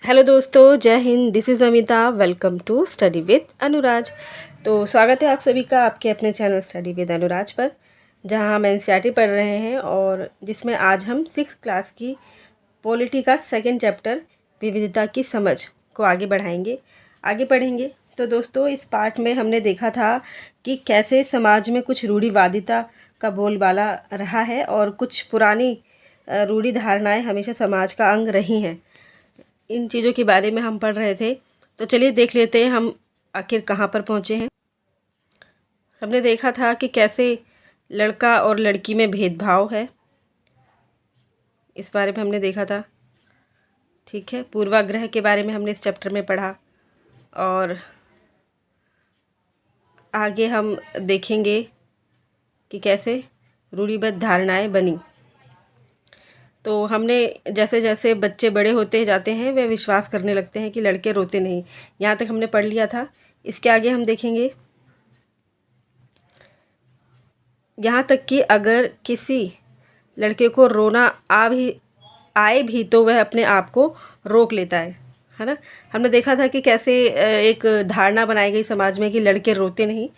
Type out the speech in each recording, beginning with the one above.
Hello दोस्तों, Jai Hind. This is Amita. Welcome to study with Anuraj. तो स्वागत है आप सभी का आपके अपने चैनल स्टडी विद अनुराज पर, जहां हम एनसीईआरटी पढ़ रहे हैं और जिसमें आज हम 6th क्लास की पॉलिटी का सेकंड चैप्टर विविधता की समझ को आगे पढ़ेंगे। तो दोस्तों, इस पार्ट में हमने देखा था कि कैसे समाज में कुछ रूढ़िवादिता का बोलबाला रहा है और कुछ पुरानी रूढ़ि धारणाएँ हमेशा समाज का अंग रही हैं। इन चीज़ों के बारे में हम पढ़ रहे थे। तो चलिए देख लेते हैं हम आखिर कहाँ पर पहुँचे हैं। हमने देखा था कि कैसे लड़का और लड़की में भेदभाव है, इस बारे में हमने देखा था। ठीक है, पूर्वाग्रह के बारे में हमने इस चैप्टर में पढ़ा और आगे हम देखेंगे कि कैसे रूढ़िबद्ध धारणाएं बनी। तो हमने जैसे जैसे बच्चे बड़े होते जाते हैं वे विश्वास करने लगते हैं कि लड़के रोते नहीं। यहाँ तक हमने पढ़ लिया था। इसके आगे हम देखेंगे यहाँ तक कि अगर किसी लड़के को रोना आए भी तो वह अपने आप को रोक लेता है ना। हमने देखा था कि कैसे एक धारणा बनाई गई समाज में कि लड़के रोते नहीं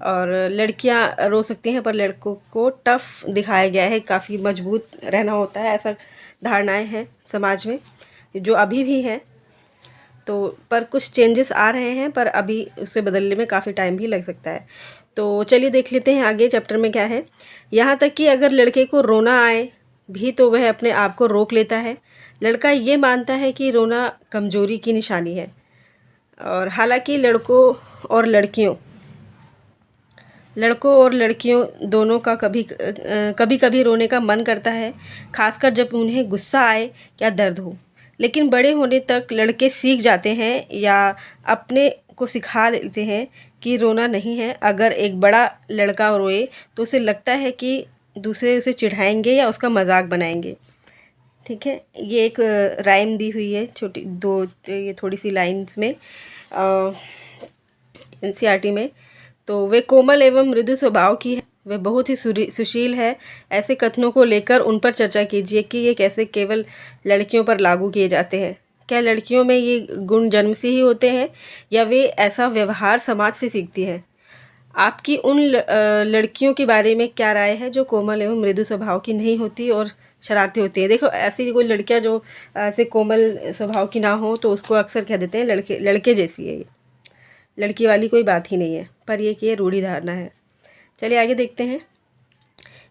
और लड़कियां रो सकती हैं, पर लड़कों को टफ दिखाया गया है, काफ़ी मजबूत रहना होता है, ऐसा धारणाएं हैं समाज में जो अभी भी हैं। तो पर कुछ चेंजेस आ रहे हैं, पर अभी उसे बदलने में काफ़ी टाइम भी लग सकता है। तो चलिए देख लेते हैं आगे चैप्टर में क्या है। यहाँ तक कि अगर लड़के को रोना आए भी तो वह अपने आप को रोक लेता है। लड़का ये मानता है कि रोना कमजोरी की निशानी है। और हालांकि और लड़कियों दोनों का कभी कभी रोने का मन करता है, खासकर जब उन्हें गुस्सा आए या दर्द हो। लेकिन बड़े होने तक लड़के सीख जाते हैं या अपने को सिखा लेते हैं कि रोना नहीं है। अगर एक बड़ा लड़का रोए तो उसे लगता है कि दूसरे उसे चिढ़ाएंगे या उसका मजाक बनाएंगे। ठीक है, ये एक राइम दी हुई है छोटी दो, ये थोड़ी सी लाइंस में एनसीईआरटी में। तो वे कोमल एवं मृदु स्वभाव की है, वे बहुत ही सुशील है। ऐसे कथनों को लेकर उन पर चर्चा कीजिए कि ये कैसे केवल लड़कियों पर लागू किए जाते हैं। क्या लड़कियों में ये गुण जन्म से ही होते हैं या वे ऐसा व्यवहार समाज से सीखती है? आपकी उन लड़कियों के बारे में क्या राय है जो कोमल एवं मृदु स्वभाव की नहीं होती और शरारती होती है? देखो, ऐसी कोई लड़कियां जो ऐसे कोमल स्वभाव की ना हो तो उसको अक्सर कह देते हैं लड़के जैसी है। ये लड़की वाली कोई बात ही नहीं है, पर ये रूढ़ी धारणा है। चलिए आगे देखते हैं।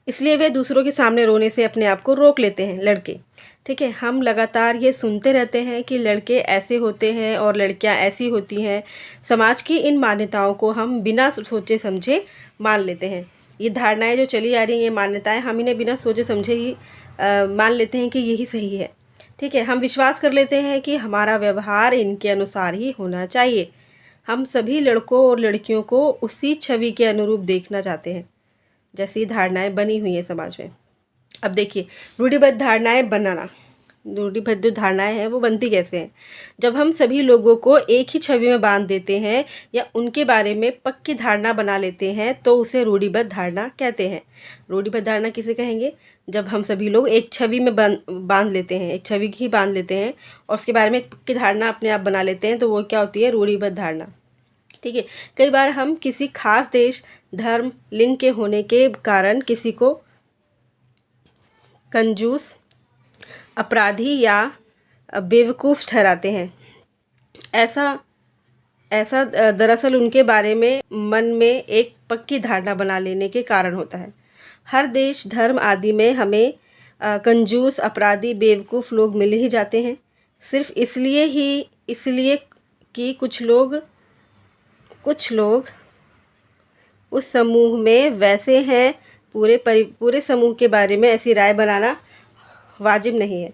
इसलिए वे दूसरों के सामने रोने से अपने आप को रोक लेते हैं, लड़के। ठीक है, हम लगातार ये सुनते रहते हैं कि लड़के ऐसे होते हैं और लड़कियां ऐसी होती हैं। समाज की इन मान्यताओं को हम बिना सोचे समझे मान लेते हैं। ये धारणाएं जो चली आ रही हैं, ये मान्यताएं, हम इन्हें बिना सोचे समझे ही मान लेते हैं कि यही सही है। ठीक है, हम विश्वास कर लेते हैं कि हमारा व्यवहार इनके अनुसार ही होना चाहिए। हम सभी लड़कों और लड़कियों को उसी छवि के अनुरूप देखना चाहते हैं जैसी धारणाएं बनी हुई हैं समाज में। अब देखिए, रूढ़िबद्ध जो धारणाएं हैं वो बनती कैसे हैं? जब हम सभी लोगों को एक ही छवि में बांध देते हैं या उनके बारे में पक्की धारणा बना लेते हैं तो उसे रूढ़िबद्ध धारणा कहते हैं। रूढ़िबद्ध धारणा किसे कहेंगे? जब हम सभी लोग एक छवि में बांध लेते हैं, एक छवि ही बांध लेते हैं और उसके बारे में एक पक्की धारणा अपने आप बना लेते हैं, तो वो क्या होती है? रूढ़िबद्ध धारणा। ठीक है, कई बार हम किसी खास देश, धर्म, लिंग के होने के कारण किसी को कंजूस, अपराधी या बेवकूफ़ ठहराते हैं। ऐसा दरअसल उनके बारे में मन में एक पक्की धारणा बना लेने के कारण होता है। हर देश, धर्म आदि में हमें कंजूस, अपराधी, बेवकूफ़ लोग मिल ही जाते हैं, सिर्फ इसलिए कि कुछ लोग उस समूह में वैसे हैं। पूरे समूह के बारे में ऐसी राय बनाना वाजिब नहीं है।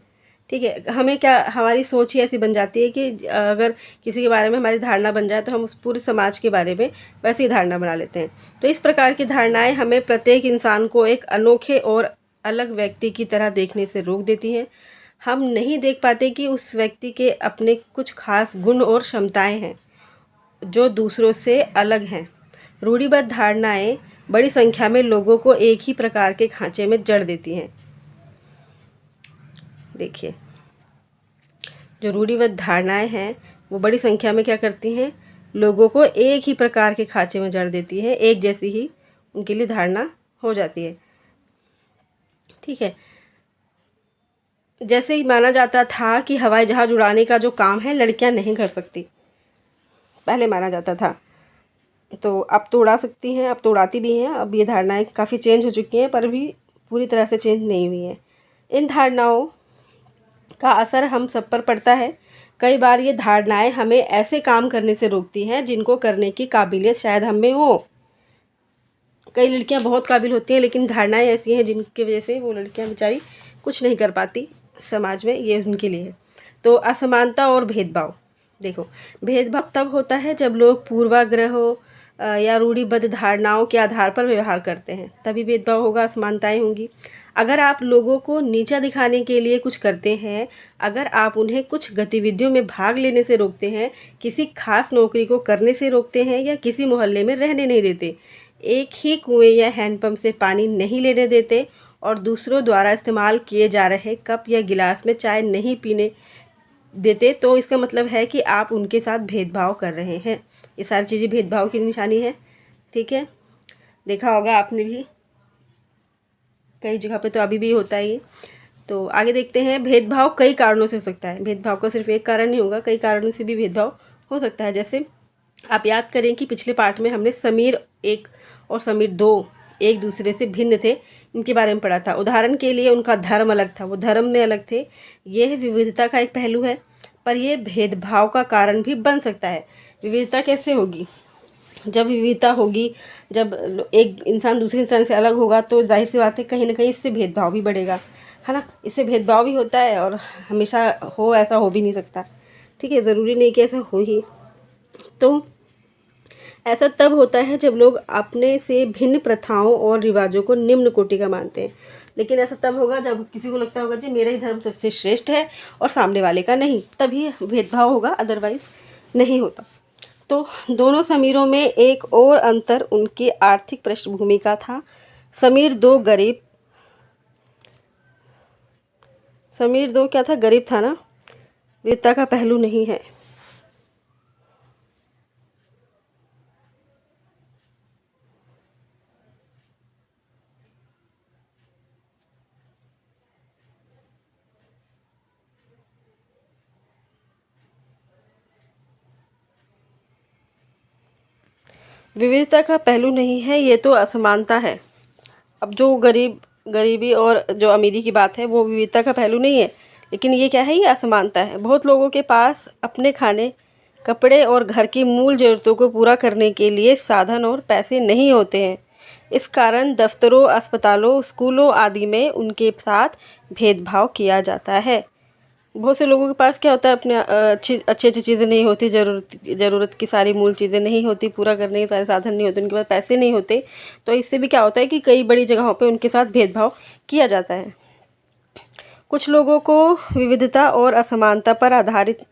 ठीक है, हमें क्या, हमारी सोच ही ऐसी बन जाती है कि अगर किसी के बारे में हमारी धारणा बन जाए तो हम उस पूरे समाज के बारे में वैसी धारणा बना लेते हैं। तो इस प्रकार की धारणाएं हमें प्रत्येक इंसान को एक अनोखे और अलग व्यक्ति की तरह देखने से रोक देती हैं। हम नहीं देख पाते कि उस व्यक्ति के अपने कुछ खास गुण और क्षमताएं हैं जो दूसरों से अलग हैं। रूढ़िबद्ध धारणाएं बड़ी संख्या में लोगों को एक ही प्रकार के खांचे में जड़ देती हैं। देखिए, जो रूढ़िवाद धारणाएं हैं वो बड़ी संख्या में क्या करती हैं, लोगों को एक ही प्रकार के खाँचे में जड़ देती है, एक जैसी ही उनके लिए धारणा हो जाती है। ठीक है। जैसे ही माना जाता था कि हवाई जहाज़ उड़ाने का जो काम है लड़कियां नहीं कर सकती, पहले माना जाता था, तो अब तो उड़ा सकती हैं, अब तो उड़ाती भी हैं। अब ये धारणाएं काफ़ी चेंज हो चुकी हैं, पर भी पूरी तरह से चेंज नहीं हुई हैं। इन धारणाओं का असर हम सब पर पड़ता है। कई बार ये धारणाएं हमें ऐसे काम करने से रोकती हैं जिनको करने की काबिलियत शायद हम में हो। कई लड़कियां बहुत काबिल होती हैं, लेकिन धारणाएं ऐसी हैं जिनकी वजह से वो लड़कियां बेचारी कुछ नहीं कर पाती समाज में, ये उनके लिए है। तो असमानता और भेदभाव, देखो, भेदभाव तब होता है जब लोग पूर्वाग्रहों या रूढ़िबद्ध धारणाओं के आधार पर व्यवहार करते हैं, तभी भेदभाव होगा, असमानताएं होंगी। अगर आप लोगों को नीचा दिखाने के लिए कुछ करते हैं, अगर आप उन्हें कुछ गतिविधियों में भाग लेने से रोकते हैं, किसी खास नौकरी को करने से रोकते हैं या किसी मोहल्ले में रहने नहीं देते, एक ही कुएं या हैंडपंप से पानी नहीं लेने देते और दूसरों द्वारा इस्तेमाल किए जा रहे कप या गिलास में चाय नहीं पीने देते, तो इसका मतलब है कि आप उनके साथ भेदभाव कर रहे हैं। ये सारी चीज़ें भेदभाव की निशानी है। ठीक है, देखा होगा आपने भी, कई जगह पे तो अभी भी होता है ये। तो आगे देखते हैं, भेदभाव कई कारणों से हो सकता है। भेदभाव का सिर्फ एक कारण नहीं होगा, कई कारणों से भी भेदभाव हो सकता है। जैसे आप याद करें कि पिछले पार्ट में हमने समीर 1 और समीर 2 एक दूसरे से भिन्न थे, इनके बारे में पढ़ा था। उदाहरण के लिए उनका धर्म अलग था, वो धर्म में अलग थे। यह विविधता का एक पहलू है, पर यह भेदभाव का कारण भी बन सकता है। विविधता कैसे होगी? जब विविधता होगी, जब एक इंसान दूसरे इंसान से अलग होगा, तो जाहिर सी बात है कहीं ना कहीं इससे भेदभाव भी बढ़ेगा, है ना। इससे भेदभाव भी होता है और हमेशा हो ऐसा हो भी नहीं सकता। ठीक है, ज़रूरी नहीं कि ऐसा हो ही। तो ऐसा तब होता है जब लोग अपने से भिन्न प्रथाओं और रिवाजों को निम्न कोटि का मानते हैं। लेकिन ऐसा तब होगा जब किसी को लगता होगा जी मेरा ही धर्म सबसे श्रेष्ठ है और सामने वाले का नहीं, तभी भेदभाव होगा, अदरवाइज नहीं होता। तो दोनों समीरों में एक और अंतर उनकी आर्थिक पृष्ठभूमि का था। समीर दो क्या था? गरीब था ना। विविधता का पहलू नहीं है। विविधता का पहलू नहीं है, ये तो असमानता है। अब जो गरीबी और जो अमीरी की बात है वो विविधता का पहलू नहीं है, लेकिन ये क्या है? ये असमानता है। बहुत लोगों के पास अपने खाने, कपड़े और घर की मूल ज़रूरतों को पूरा करने के लिए साधन और पैसे नहीं होते हैं। इस कारण दफ्तरों, अस्पतालों, स्कूलों आदि में उनके साथ भेदभाव किया जाता है। बहुत से लोगों के पास क्या होता है, अपने अच्छी अच्छी चीज़ें नहीं होती, ज़रूरत की सारी मूल चीज़ें नहीं होती, पूरा करने के सारे साधन नहीं होते, उनके पास पैसे नहीं होते। तो इससे भी क्या होता है कि कई बड़ी जगहों पे उनके साथ भेदभाव किया जाता है। कुछ लोगों को विविधता और असमानता पर आधारित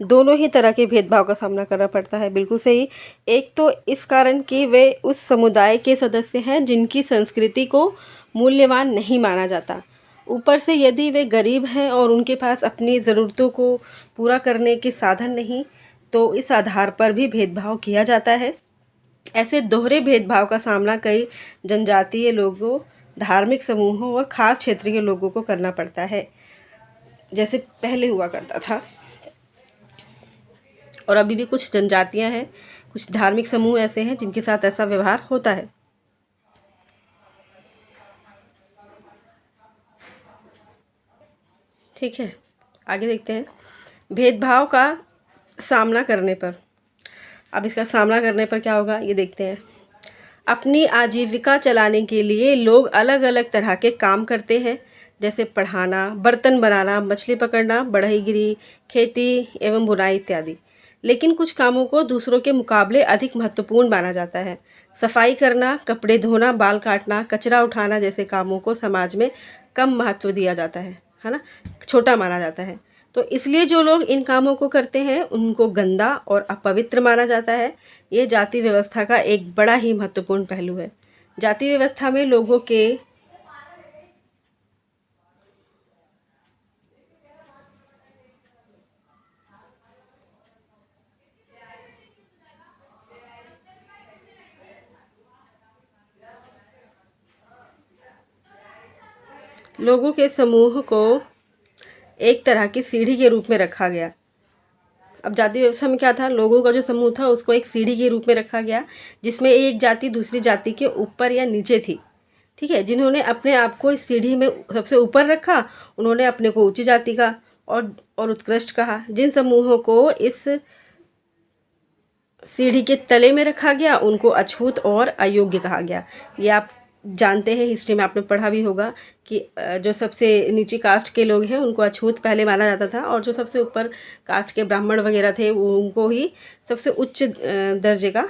दोनों ही तरह के भेदभाव का सामना करना पड़ता है। बिल्कुल सही। एक तो इस कारण कि वे उस समुदाय के सदस्य हैं जिनकी संस्कृति को मूल्यवान नहीं माना जाता। ऊपर से यदि वे गरीब हैं और उनके पास अपनी ज़रूरतों को पूरा करने के साधन नहीं, तो इस आधार पर भी भेदभाव किया जाता है। ऐसे दोहरे भेदभाव का सामना कई जनजातीय लोगों, धार्मिक समूहों और ख़ास क्षेत्र के लोगों को करना पड़ता है, जैसे पहले हुआ करता था। और अभी भी कुछ जनजातियां हैं, कुछ धार्मिक समूह ऐसे हैं जिनके साथ ऐसा व्यवहार होता है। ठीक है, आगे देखते हैं। भेदभाव का सामना करने पर, अब इसका सामना करने पर क्या होगा ये देखते हैं। अपनी आजीविका चलाने के लिए लोग अलग अलग तरह के काम करते हैं, जैसे पढ़ाना, बर्तन बनाना, मछली पकड़ना, बढ़ईगिरी, खेती एवं बुनाई इत्यादि। लेकिन कुछ कामों को दूसरों के मुकाबले अधिक महत्वपूर्ण माना जाता है। सफाई करना, कपड़े धोना, बाल काटना, कचरा उठाना जैसे कामों को समाज में कम महत्व दिया जाता है ना, छोटा माना जाता है। तो इसलिए जो लोग इन कामों को करते हैं उनको गंदा और अपवित्र माना जाता है। ये जाति व्यवस्था का एक बड़ा ही महत्वपूर्ण पहलू है। जाति व्यवस्था में लोगों के लोगों के समूह को एक तरह की सीढ़ी के रूप में रखा गया। अब जाति व्यवस्था में क्या था, लोगों का जो समूह था उसको एक सीढ़ी के रूप में रखा गया, जिसमें एक जाति दूसरी जाति के ऊपर या नीचे थी। ठीक है, जिन्होंने अपने आप को इस सीढ़ी में सबसे ऊपर रखा, उन्होंने अपने को ऊंची जाति का और उत्कृष्ट कहा। जिन समूहों को इस सीढ़ी के तले में रखा गया उनको अछूत और अयोग्य कहा गया। ये आप जानते हैं, हिस्ट्री में आपने पढ़ा भी होगा कि जो सबसे नीची कास्ट के लोग हैं उनको अछूत पहले माना जाता था, और जो सबसे ऊपर कास्ट के ब्राह्मण वगैरह थे उनको ही सबसे उच्च दर्जे का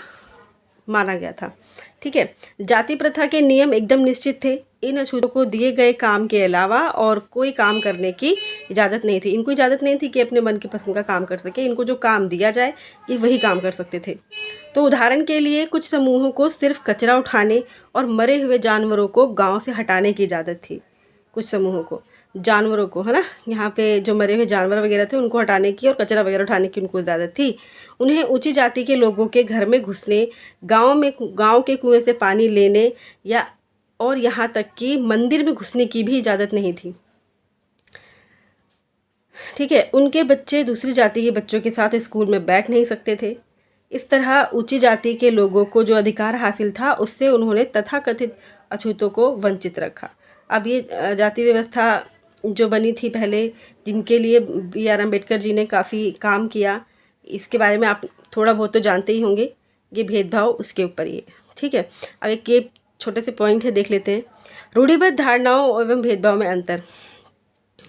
माना गया था। ठीक है, जाति प्रथा के नियम एकदम निश्चित थे। इन अछूतों को दिए गए काम के अलावा और कोई काम करने की इजाज़त नहीं थी। इनको इजाज़त नहीं थी कि अपने मन की पसंद का काम कर सके। इनको जो काम दिया जाए ये वही काम कर सकते थे। तो उदाहरण के लिए कुछ समूहों को सिर्फ कचरा उठाने और मरे हुए जानवरों को गांव से हटाने की इजाज़त थी। कुछ समूहों को जानवरों को, है ना, यहाँ पे जो मरे हुए जानवर वगैरह थे उनको हटाने की और कचरा वगैरह उठाने की उनको इजाज़त थी। उन्हें ऊंची जाति के लोगों के घर में घुसने, गांव के कुएं से पानी लेने या और यहाँ तक कि मंदिर में घुसने की भी इजाज़त नहीं थी। ठीक है, उनके बच्चे दूसरी जाति के बच्चों के साथ स्कूल में बैठ नहीं सकते थे। इस तरह ऊंची जाति के लोगों को जो अधिकार हासिल था उससे उन्होंने तथाकथित अछूतों को वंचित रखा। अब ये जाति व्यवस्था जो बनी थी पहले, जिनके लिए B.R. अम्बेडकर जी ने काफ़ी काम किया, इसके बारे में आप थोड़ा बहुत तो जानते ही होंगे। ये भेदभाव उसके ऊपर ही है। ठीक है, अब एक ये छोटे से पॉइंट है, देख लेते हैं। रूढ़िबद्ध धारणाओं एवं भेदभाव में अंतर।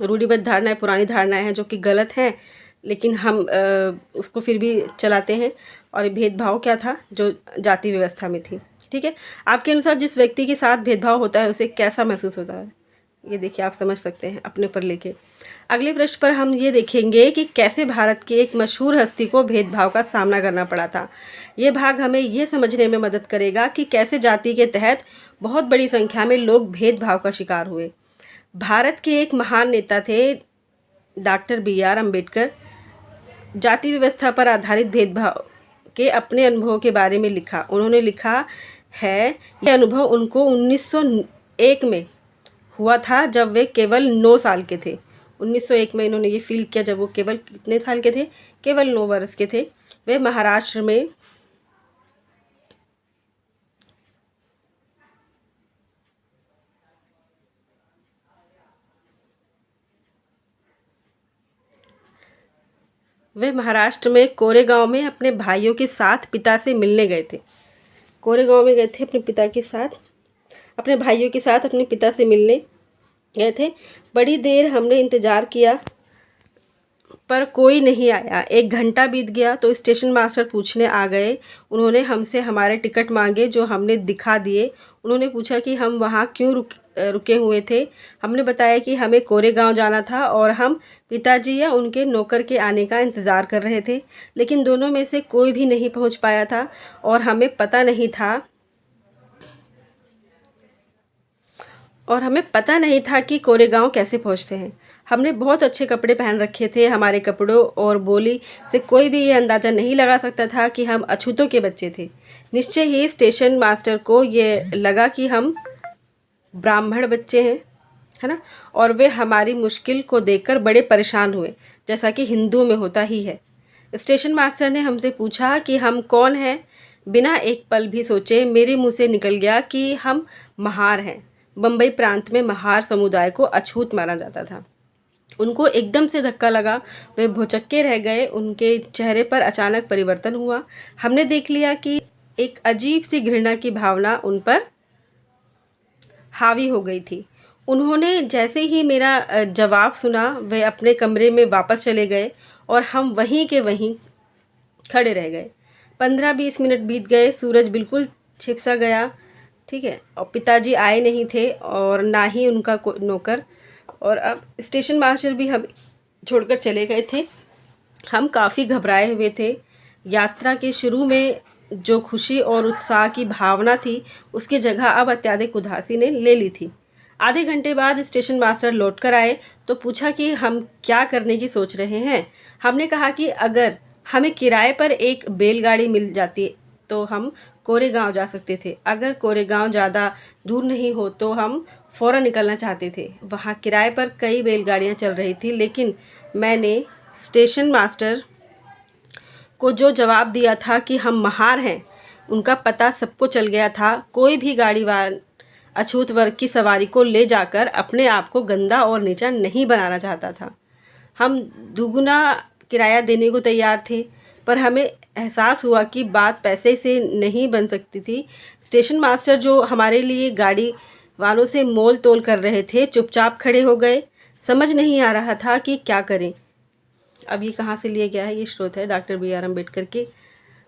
रूढ़िबद्ध धारणाएं पुरानी धारणाएं हैं जो कि गलत हैं, लेकिन हम उसको फिर भी चलाते हैं। और भेदभाव क्या था, जो जाति व्यवस्था में थी। ठीक है, आपके अनुसार जिस व्यक्ति के साथ भेदभाव होता है उसे कैसा महसूस होता है, ये देखिए आप समझ सकते हैं अपने पर लेके। अगले पृष्ठ पर हम ये देखेंगे कि कैसे भारत की एक मशहूर हस्ती को भेदभाव का सामना करना पड़ा था। ये भाग हमें ये समझने में मदद करेगा कि कैसे जाति के तहत बहुत बड़ी संख्या में लोग भेदभाव का शिकार हुए। भारत के एक महान नेता थे डॉक्टर B.R. अम्बेडकर। जाति व्यवस्था पर आधारित भेदभाव के अपने अनुभवों के बारे में लिखा। उन्होंने लिखा है, यह अनुभव उनको 1901 में हुआ था जब वे केवल 9 साल के थे। 1901 में इन्होंने ये फील किया जब वो केवल कितने साल के थे, केवल 9 वर्ष के थे। वे महाराष्ट्र में कोरेगांव में अपने भाइयों के साथ पिता से मिलने गए थे। कोरेगांव में गए थे अपने पिता के साथ, अपने भाइयों के साथ अपने पिता से मिलने गए थे। बड़ी देर हमने इंतज़ार किया पर कोई नहीं आया। 1 घंटा बीत गया तो स्टेशन मास्टर पूछने आ गए। उन्होंने हमसे हमारे टिकट मांगे जो हमने दिखा दिए। उन्होंने पूछा कि हम वहाँ क्यों रुके हुए थे। हमने बताया कि हमें कोरेगांव जाना था और हम पिताजी या उनके नौकर के आने का इंतज़ार कर रहे थे, लेकिन दोनों में से कोई भी नहीं पहुँच पाया था और हमें पता नहीं था कि कोरेगांव कैसे पहुँचते हैं। हमने बहुत अच्छे कपड़े पहन रखे थे। हमारे कपड़ों और बोली से कोई भी ये अंदाज़ा नहीं लगा सकता था कि हम अछूतों के बच्चे थे। निश्चय ही स्टेशन मास्टर को ये लगा कि हम ब्राह्मण बच्चे हैं, है ना, और वे हमारी मुश्किल को देखकर बड़े परेशान हुए, जैसा कि हिंदुओं में होता ही है। स्टेशन मास्टर ने हमसे पूछा कि हम कौन हैं। बिना एक पल भी सोचे मेरे मुंह से निकल गया कि हम महार हैं। बम्बई प्रांत में महार समुदाय को अछूत माना जाता था। उनको एकदम से धक्का लगा, वे भौचक्के रह गए। उनके चेहरे पर अचानक परिवर्तन हुआ। हमने देख लिया कि एक अजीब सी घृणा की भावना उन पर हावी हो गई थी। उन्होंने जैसे ही मेरा जवाब सुना वे अपने कमरे में वापस चले गए और हम वहीं के वहीं खड़े रह गए। 15-20 मिनट बीत गए। सूरज बिल्कुल छिप सा गया। ठीक है, और पिताजी आए नहीं थे और ना ही उनका नौकर, और अब स्टेशन मास्टर भी हम छोड़कर चले गए थे। हम काफ़ी घबराए हुए थे। यात्रा के शुरू में जो खुशी और उत्साह की भावना थी उसकी जगह अब अत्यधिक उदासी ने ले ली थी। आधे घंटे बाद स्टेशन मास्टर लौट कर आए तो पूछा कि हम क्या करने की सोच रहे हैं। हमने कहा कि अगर हमें किराए पर एक बैलगाड़ी मिल जाती तो हम कोरेगांव जा सकते थे। अगर कोरेगांव ज़्यादा दूर नहीं हो तो हम फ़ौरन निकलना चाहते थे। वहाँ किराए पर कई बैलगाड़ियाँ चल रही थी, लेकिन मैंने स्टेशन मास्टर को जो जवाब दिया था कि हम महार हैं, उनका पता सबको चल गया था। कोई भी गाड़ीवान अछूत वर्ग की सवारी को ले जाकर अपने आप को गंदा और नीचा नहीं बनाना चाहता था। हम दुगुना किराया देने को तैयार थे, पर हमें एहसास हुआ कि बात पैसे से नहीं बन सकती थी। स्टेशन मास्टर जो हमारे लिए गाड़ी वालों से मोल तोल कर रहे थे, चुपचाप खड़े हो गए। समझ नहीं आ रहा था कि क्या करें। अब ये कहाँ से लिया गया है? ये स्रोत है डॉक्टर बी आर अम्बेडकर के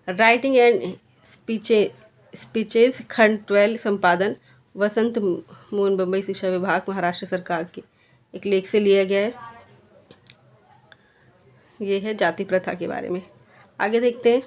राइटिंग एंड स्पीचेज खंड 12 संपादन वसंत मोहन बम्बई शिक्षा विभाग महाराष्ट्र सरकार के एक लेख से लिया गया है। ये है जाति प्रथा के बारे में। आगे देखते हैं।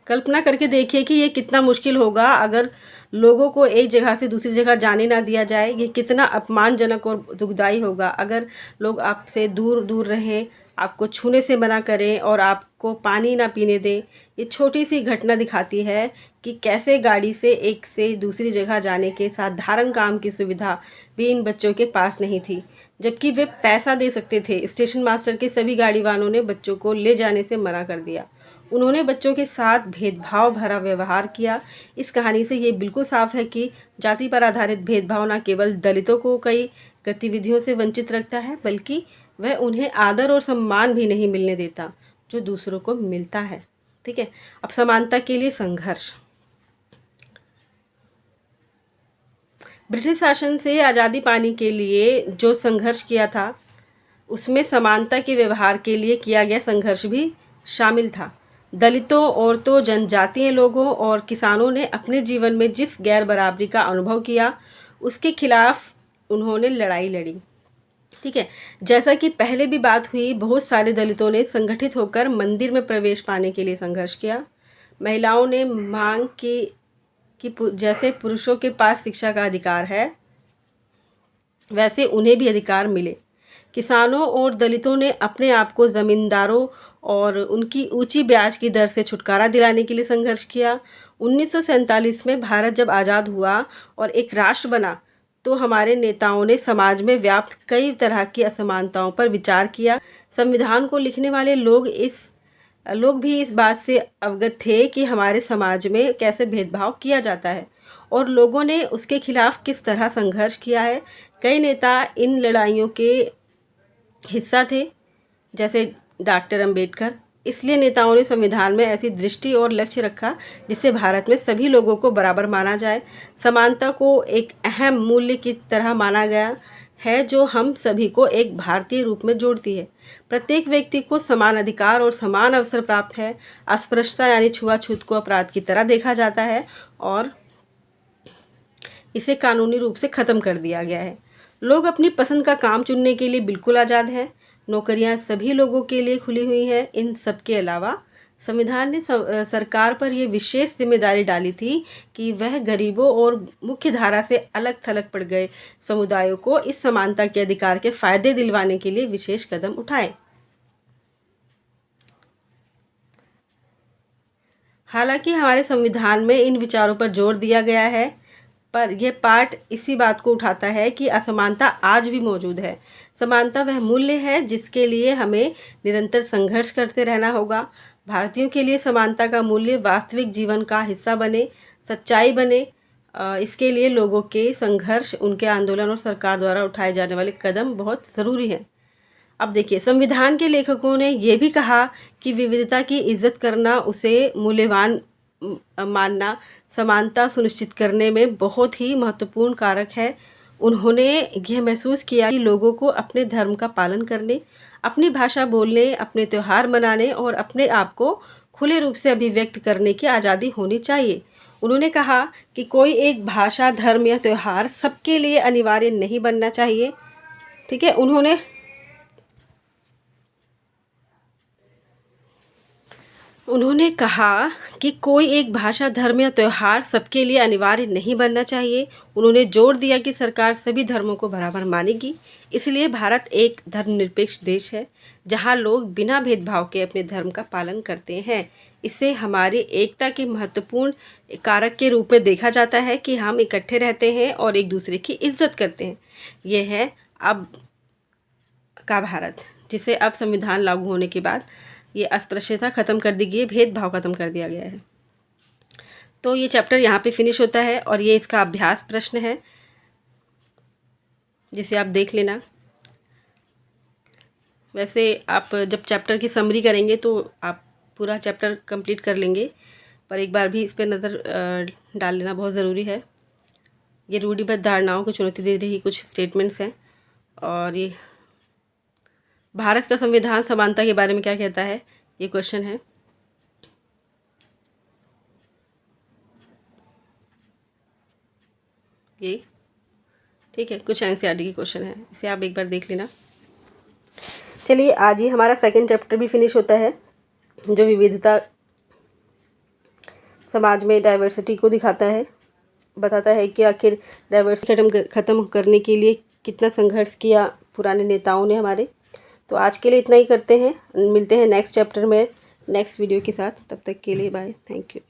कल्पना करके देखिए कि ये कितना मुश्किल होगा अगर लोगों को एक जगह से दूसरी जगह जाने ना दिया जाए। ये कितना अपमानजनक और दुखदाई होगा अगर लोग आपसे दूर दूर रहें, आपको छूने से मना करें और आपको पानी ना पीने दें। ये छोटी सी घटना दिखाती है कि कैसे गाड़ी से एक से दूसरी जगह जाने के साधारण काम की सुविधा भी इन बच्चों के पास नहीं थी, जबकि वे पैसा दे सकते थे। स्टेशन मास्टर के सभी गाड़ी वालों ने बच्चों को ले जाने से मना कर दिया। उन्होंने बच्चों के साथ भेदभाव भरा व्यवहार किया। इस कहानी से ये बिल्कुल साफ है कि जाति पर आधारित भेदभाव न केवल दलितों को कई गतिविधियों से वंचित रखता है, बल्कि वह उन्हें आदर और सम्मान भी नहीं मिलने देता जो दूसरों को मिलता है। ठीक है, अब समानता के लिए संघर्ष। ब्रिटिश शासन से आज़ादी पाने के लिए जो संघर्ष किया था, उसमें समानता के व्यवहार के लिए किया गया संघर्ष भी शामिल था। दलितों, औरतों, जनजातीय लोगों और किसानों ने अपने जीवन में जिस गैर बराबरी का अनुभव किया, उसके खिलाफ उन्होंने लड़ाई लड़ी। ठीक है, जैसा कि पहले भी बात हुई, बहुत सारे दलितों ने संगठित होकर मंदिर में प्रवेश पाने के लिए संघर्ष किया। महिलाओं ने मांग की कि जैसे पुरुषों के पास शिक्षा का अधिकार है, वैसे उन्हें भी अधिकार मिले। किसानों और दलितों ने अपने आप को ज़मींदारों और उनकी ऊंची ब्याज की दर से छुटकारा दिलाने के लिए संघर्ष किया। 1947 में भारत जब आज़ाद हुआ और एक राष्ट्र बना, तो हमारे नेताओं ने समाज में व्याप्त कई तरह की असमानताओं पर विचार किया। संविधान को लिखने वाले लोग भी इस बात से अवगत थे कि हमारे समाज में कैसे भेदभाव किया जाता है और लोगों ने उसके खिलाफ किस तरह संघर्ष किया है। कई नेता इन लड़ाइयों के हिस्सा थे, जैसे डॉक्टर अंबेडकर। इसलिए नेताओं ने संविधान में ऐसी दृष्टि और लक्ष्य रखा जिससे भारत में सभी लोगों को बराबर माना जाए। समानता को एक अहम मूल्य की तरह माना गया है जो हम सभी को एक भारतीय रूप में जोड़ती है। प्रत्येक व्यक्ति को समान अधिकार और समान अवसर प्राप्त है। अस्पृश्यता यानी छुआछूत को अपराध की तरह देखा जाता है और इसे कानूनी रूप से ख़त्म कर दिया गया है। लोग अपनी पसंद का काम चुनने के लिए बिल्कुल आज़ाद हैं। नौकरियां सभी लोगों के लिए खुली हुई हैं। इन सब के अलावा संविधान ने सरकार पर यह विशेष जिम्मेदारी डाली थी कि वह गरीबों और मुख्य धारा से अलग थलग पड़ गए समुदायों को इस समानता के अधिकार के फायदे दिलवाने के लिए विशेष कदम उठाए। हालांकि हमारे संविधान में इन विचारों पर जोर दिया गया है, पर यह पाठ इसी बात को उठाता है कि असमानता आज भी मौजूद है। समानता वह मूल्य है जिसके लिए हमें निरंतर संघर्ष करते रहना होगा। भारतीयों के लिए समानता का मूल्य वास्तविक जीवन का हिस्सा बने, सच्चाई बने। इसके लिए लोगों के संघर्ष, उनके आंदोलन और सरकार द्वारा उठाए जाने वाले कदम बहुत ज़रूरी हैं। अब देखिए, संविधान के लेखकों ने यह भी कहा कि विविधता की इज्जत करना, उसे मूल्यवान मानना समानता सुनिश्चित करने में बहुत ही महत्वपूर्ण कारक है। उन्होंने यह महसूस किया कि लोगों को अपने धर्म का पालन करने, अपनी भाषा बोलने, अपने त्यौहार मनाने और अपने आप को खुले रूप से अभिव्यक्त करने की आज़ादी होनी चाहिए। उन्होंने कहा कि कोई एक भाषा, धर्म या त्यौहार सबके लिए अनिवार्य नहीं बनना चाहिए। ठीक है, उन्होंने कहा कि कोई एक भाषा, धर्म या त्यौहार सबके लिए अनिवार्य नहीं बनना चाहिए। उन्होंने जोर दिया कि सरकार सभी धर्मों को बराबर मानेगी। इसलिए भारत एक धर्मनिरपेक्ष देश है जहां लोग बिना भेदभाव के अपने धर्म का पालन करते हैं। इसे हमारी एकता के महत्वपूर्ण कारक के रूप में देखा जाता है कि हम इकट्ठे रहते हैं और एक दूसरे की इज्जत करते हैं। ये है अब का भारत, जिसे अब संविधान लागू होने के बाद ये अस्पृश्यता ख़त्म कर दी गई है, भेदभाव ख़त्म कर दिया गया है। तो ये चैप्टर यहाँ पे फिनिश होता है और ये इसका अभ्यास प्रश्न है जिसे आप देख लेना। वैसे आप जब चैप्टर की समरी करेंगे तो आप पूरा चैप्टर कंप्लीट कर लेंगे, पर एक बार भी इस पर नज़र डाल लेना बहुत ज़रूरी है। ये रूढ़िबद्ध धारणाओं को चुनौती दे रही कुछ स्टेटमेंट्स हैं। और ये भारत का संविधान समानता के बारे में क्या कहता है, ये क्वेश्चन है। ये ठीक है, कुछ एनसीईआरटी के क्वेश्चन है, इसे आप एक बार देख लेना। चलिए, आज ही हमारा सेकंड चैप्टर भी फिनिश होता है जो विविधता समाज में डाइवर्सिटी को दिखाता है, बताता है कि आखिर डाइवर्सिटी ख़त्म करने के लिए कितना संघर्ष किया पुराने नेताओं ने हमारे। तो आज के लिए इतना ही करते हैं, मिलते हैं नेक्स्ट चैप्टर में नेक्स्ट वीडियो के साथ। तब तक के लिए बाय, थैंक यू।